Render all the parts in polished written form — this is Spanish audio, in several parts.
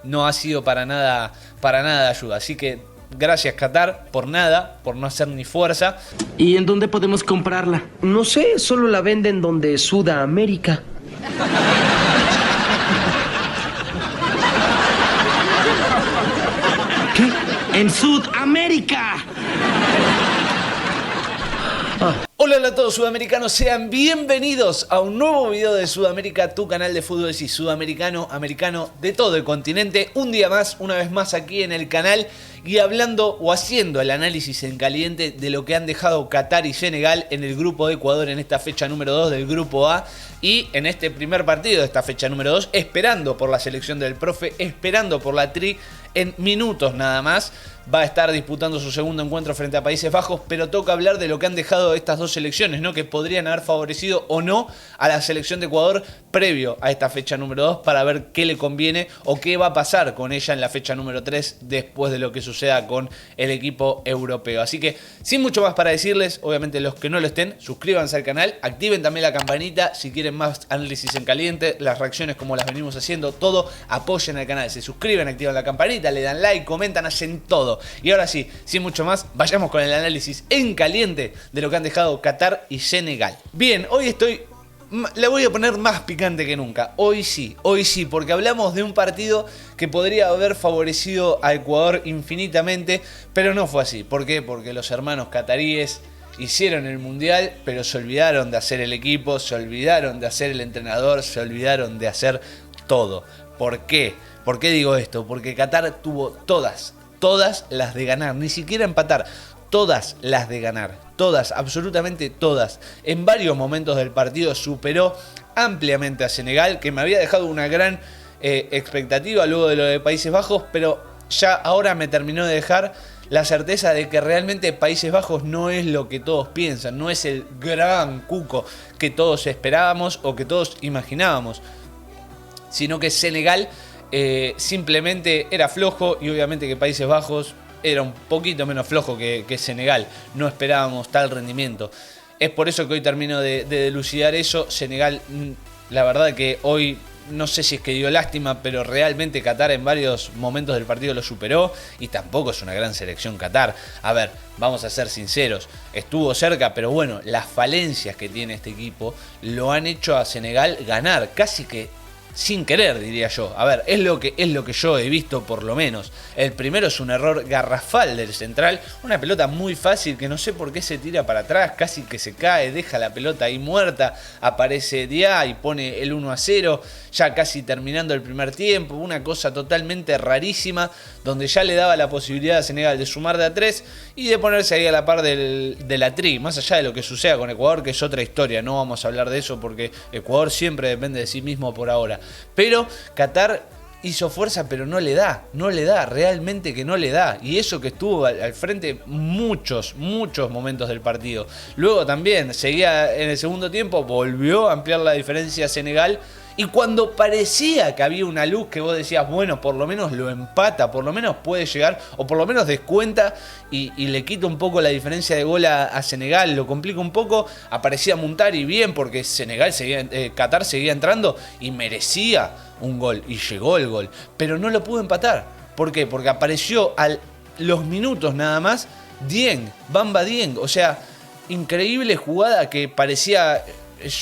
no ha sido para nada de ayuda. Así que gracias Qatar por nada, por no hacer ni fuerza. ¿Y en dónde podemos comprarla? No sé, solo la venden donde Sudamérica. ¿Qué? ¡En Sudamérica! Hola a todos sudamericanos, sean bienvenidos a un nuevo video de Sudamérica, tu canal de fútbol y sudamericano, americano, de todo el continente. Un día más, una vez más aquí en el canal y hablando o haciendo el análisis en caliente de lo que han dejado Qatar y Senegal en el grupo de Ecuador en esta fecha número 2 del grupo A y en este primer partido de esta fecha número 2, esperando por la selección del profe, esperando por la Tri. En minutos nada más va a estar disputando su segundo encuentro frente a Países Bajos, pero toca hablar de lo que han dejado estas dos selecciones, ¿no? Que podrían haber favorecido o no a la selección de Ecuador previo a esta fecha número 2 para ver qué le conviene o qué va a pasar con ella en la fecha número 3 después de lo que suceda con el equipo europeo. Así que sin mucho más para decirles, obviamente los que no lo estén, suscríbanse al canal, activen también la campanita si quieren más análisis en caliente, las reacciones como las venimos haciendo, todo, apoyen al canal, se suscriben, activan la campanita, le dan like, comentan, hacen todo. Y ahora sí, sin mucho más, vayamos con el análisis en caliente de lo que han dejado Qatar y Senegal. Bien, hoy la voy a poner más picante que nunca. Hoy sí, porque hablamos de un partido que podría haber favorecido a Ecuador infinitamente, pero no fue así. ¿Por qué? Porque los hermanos cataríes hicieron el mundial, pero se olvidaron de hacer el equipo, se olvidaron de hacer el entrenador, se olvidaron de hacer todo. ¿Por qué? ¿Por qué digo esto? Porque Qatar tuvo todas las de ganar, ni siquiera empatar, todas las de ganar, todas, absolutamente todas. En varios momentos del partido superó ampliamente a Senegal, que me había dejado una gran expectativa luego de lo de Países Bajos, pero ya ahora me terminó de dejar la certeza de que realmente Países Bajos no es lo que todos piensan, no es el gran cuco que todos esperábamos o que todos imaginábamos, sino que Senegal simplemente era flojo y obviamente que Países Bajos era un poquito menos flojo que Senegal. No esperábamos tal rendimiento. Es por eso que hoy termino de dilucidar eso. Senegal, la verdad que hoy no sé si es que dio lástima, pero realmente Qatar en varios momentos del partido lo superó y tampoco es una gran selección Qatar. A ver, vamos a ser sinceros, estuvo cerca, pero bueno, las falencias que tiene este equipo lo han hecho a Senegal ganar casi que sin querer, diría yo. A ver, es lo que yo he visto por lo menos. El primero es un error garrafal del central. Una pelota muy fácil que no sé por qué se tira para atrás. Casi que se cae, deja la pelota ahí muerta. Aparece Dia y pone el 1-0. Ya casi terminando el primer tiempo. Una cosa totalmente rarísima. Donde ya le daba la posibilidad a Senegal de sumar de a 3 y de ponerse ahí a la par de la Tri. Más allá de lo que suceda con Ecuador, que es otra historia. No vamos a hablar de eso porque Ecuador siempre depende de sí mismo por ahora. Pero Qatar hizo fuerza, pero no le da, realmente que no le da. Y eso que estuvo al frente muchos momentos del partido. Luego también seguía en el segundo tiempo, volvió a ampliar la diferencia a Senegal. Y cuando parecía que había una luz que vos decías, bueno, por lo menos lo empata, por lo menos puede llegar, o por lo menos descuenta y le quita un poco la diferencia de gol a Senegal, lo complica un poco, aparecía Muntari bien porque Qatar seguía entrando y merecía un gol, y llegó el gol, pero no lo pudo empatar. ¿Por qué? Porque apareció a los minutos nada más Bamba Dieng, o sea, increíble jugada que parecía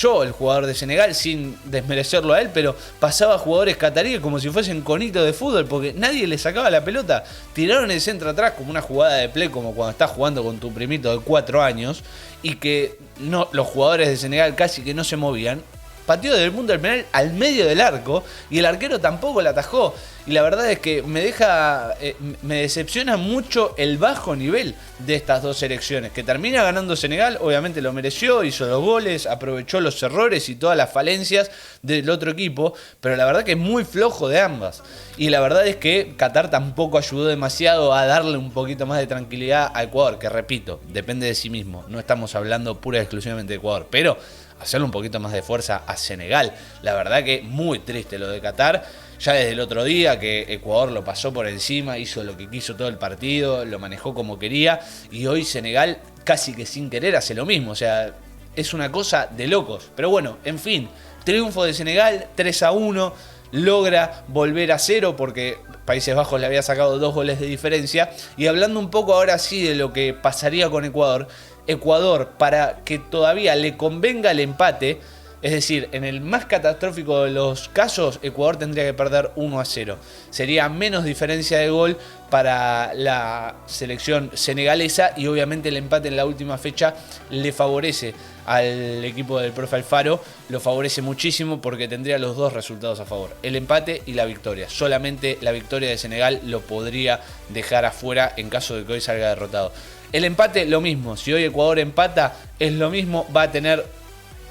yo, el jugador de Senegal, sin desmerecerlo a él, pero pasaba a jugadores cataríes como si fuesen conitos de fútbol, porque nadie le sacaba la pelota. Tiraron el centro atrás como una jugada de play, como cuando estás jugando con tu primito de 4 años, y que los jugadores de Senegal casi que no se movían. Pateó del mundo del penal al medio del arco y el arquero tampoco la atajó. Y la verdad es que me decepciona mucho el bajo nivel de estas dos selecciones. Que termina ganando Senegal, obviamente lo mereció, hizo los goles, aprovechó los errores y todas las falencias del otro equipo, pero la verdad que es muy flojo de ambas. Y la verdad es que Qatar tampoco ayudó demasiado a darle un poquito más de tranquilidad a Ecuador, que repito, depende de sí mismo. No estamos hablando pura y exclusivamente de Ecuador, pero hacerle un poquito más de fuerza a Senegal. La verdad que muy triste lo de Qatar. Ya desde el otro día que Ecuador lo pasó por encima, hizo lo que quiso todo el partido, lo manejó como quería, y hoy Senegal casi que sin querer hace lo mismo. O sea, es una cosa de locos. Pero bueno, en fin, triunfo de Senegal 3-1. logra volver a cero porque Países Bajos le había sacado 2 goles de diferencia. Y hablando un poco ahora sí de lo que pasaría con Ecuador, Ecuador, para que todavía le convenga el empate, es decir, en el más catastrófico de los casos, Ecuador tendría que perder 1-0. Sería menos diferencia de gol para la selección senegalesa y obviamente el empate en la última fecha le favorece al equipo del profe Alfaro, lo favorece muchísimo porque tendría los 2 resultados a favor, el empate y la victoria. Solamente la victoria de Senegal lo podría dejar afuera en caso de que hoy salga derrotado. El empate, lo mismo, si hoy Ecuador empata, es lo mismo, va a tener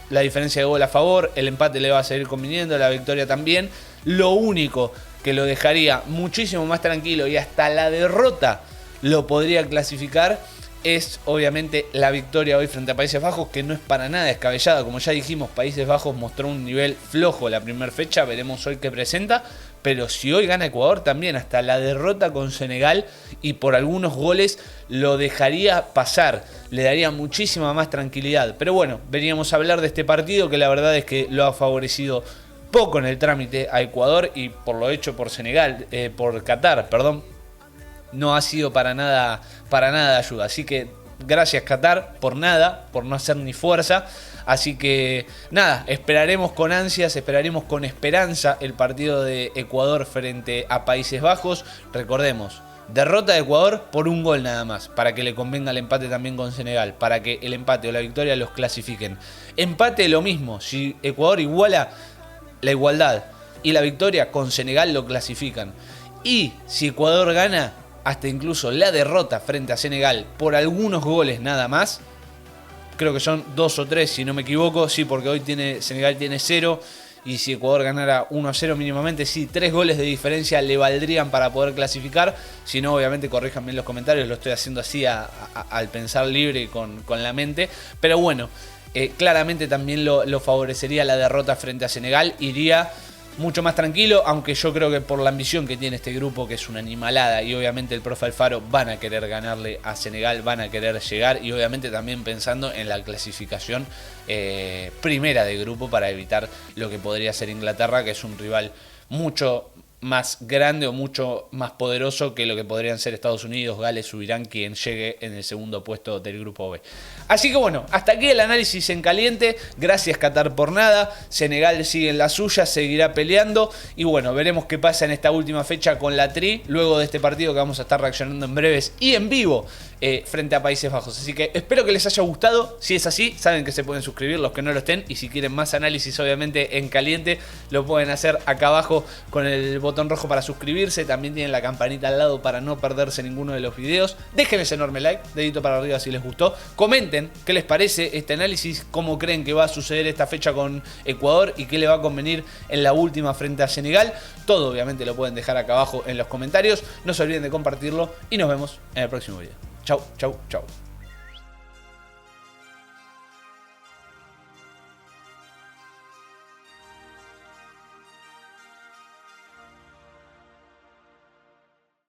la diferencia de gol a favor, el empate le va a seguir conviniendo, la victoria también. Lo único que lo dejaría muchísimo más tranquilo y hasta la derrota lo podría clasificar es obviamente la victoria hoy frente a Países Bajos, que no es para nada descabellada. Como ya dijimos, Países Bajos mostró un nivel flojo la primera fecha, veremos hoy qué presenta. Pero si hoy gana Ecuador también, hasta la derrota con Senegal y por algunos goles lo dejaría pasar, le daría muchísima más tranquilidad. Pero bueno, veníamos a hablar de este partido que la verdad es que lo ha favorecido poco en el trámite a Ecuador y por lo hecho por por Qatar, perdón, no ha sido para nada de ayuda. Así que gracias Qatar por nada, por no hacer ni fuerza. Así que nada, esperaremos con ansias, esperaremos con esperanza el partido de Ecuador frente a Países Bajos. Recordemos, derrota de Ecuador por 1 gol nada más, para que le convenga el empate también con Senegal, para que el empate o la victoria los clasifiquen. Empate lo mismo, si Ecuador iguala, la igualdad y la victoria con Senegal lo clasifican. Y si Ecuador gana, hasta incluso la derrota frente a Senegal por algunos goles nada más, creo que son 2 o 3 si no me equivoco, sí, porque hoy Senegal tiene 0 y si Ecuador ganara 1-0 mínimamente, sí, 3 goles de diferencia le valdrían para poder clasificar. Si no, obviamente corríjanme en los comentarios, lo estoy haciendo así al pensar libre y con la mente, pero bueno, claramente también lo favorecería la derrota frente a Senegal, iría mucho más tranquilo, aunque yo creo que por la ambición que tiene este grupo, que es una animalada, y obviamente el profe Alfaro, van a querer ganarle a Senegal, van a querer llegar, y obviamente también pensando en la clasificación primera de grupo para evitar lo que podría ser Inglaterra, que es un rival mucho más grande o mucho más poderoso que lo que podrían ser Estados Unidos, Gales o Irán, quien llegue en el segundo puesto del grupo B. Así que bueno, hasta aquí el análisis en caliente. Gracias Qatar por nada. Senegal sigue en la suya, seguirá peleando y bueno, veremos qué pasa en esta última fecha con la Tri, luego de este partido que vamos a estar reaccionando en breves y en vivo frente a Países Bajos. Así que espero que les haya gustado. Si es así, saben que se pueden suscribir los que no lo estén, y si quieren más análisis obviamente en caliente, lo pueden hacer acá abajo con el botón rojo para suscribirse. También tienen la campanita al lado para no perderse ninguno de los videos. Dejen ese enorme like, dedito para arriba si les gustó. Comenten qué les parece este análisis, cómo creen que va a suceder esta fecha con Ecuador y qué le va a convenir en la última frente a Senegal. Todo obviamente lo pueden dejar acá abajo en los comentarios. No se olviden de compartirlo y nos vemos en el próximo video. Chau, chau, chau.